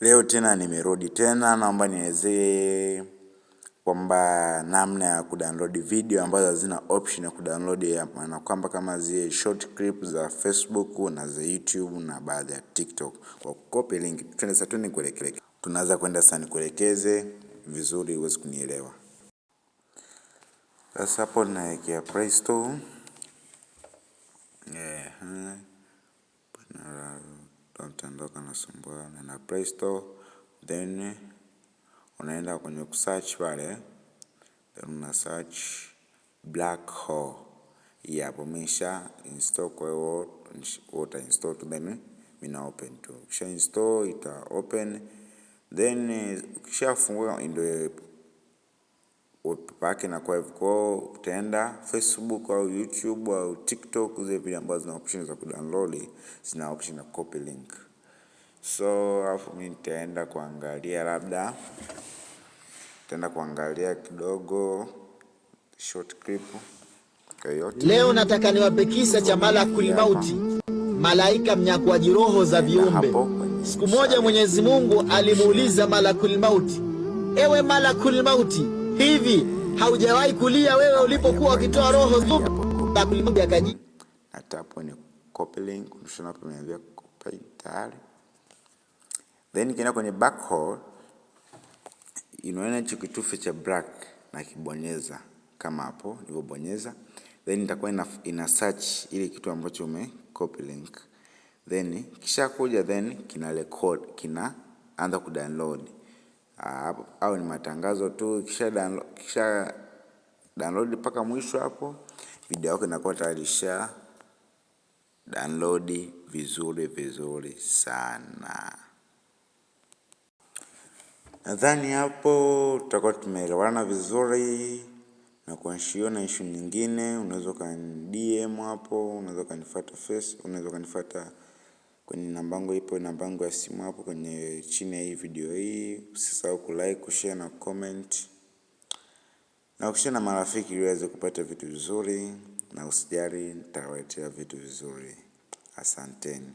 Leo tena nimerudi tena, naomba nielezee kwamba namna ya kudownload video ambazo hazina option ya kudownload, ya maana kwamba kama zile short clip za Facebook na za YouTube na baadhi ya TikTok. Kwa copy link, twende sasa nikuelekeze. Tunaanza kwenda sasa nikuelekeze vizuri uweze kunielewa. Sasa hapo naelekea Play Store. Utaondoka na sumbua na Play Store, then unaenda kwenye kusearch pale, then una search Black Hole. Hapo umesha install, kwa hiyo uta install tu, then mina open tu. Kisha install ita open, then kisha fungua ndio upake na kwa hivyo utaenda Facebook au YouTube au TikTok, zile video ambazo zina option za kudownload zina option ya copy link. So hapo mimi nitaenda kuangalia, labda nitaenda kuangalia kidogo short clip yoyote. Leo nataka niwape kisa cha Malakul Mauti, malaika mnyakuaji roho za viumbe. Siku moja Mwenyezi Mungu alimuuliza Malakul Mauti, ewe Malakul Mauti, hivi haujawahi kulia wewe ulipokuwa ukitoa roho zubu? Malakul Mauti akajibu, atapo ni copy link, unashona hapo niambia copy tayari. Then kienda kwenye Black Hole, inaona hicho kitufe cha black na kibonyeza kama hapo nilipobonyeza, then itakuwa ina search ile kitu ambacho ume copy link, then kisha kuja, then kina record, kina anza kudownload. Au ni matangazo tu, kisha download mpaka mwisho hapo, video yako inakuwa tayari download vizuri sana. Nadhani hapo tutakuwa tumeelewana vizuri, na kuashiona issue nyingine unaweza DM hapo, unaweza kanifuata unaweza kanifuata kwenye namba yangu, ipo namba yangu ya simu hapo kwenye chini ya hii video hii. Usisahau kulike, kushare na comment, na kushare na marafiki ili waweze kupata vitu vizuri, na usijali nitawaletea vitu vizuri. Asanteni.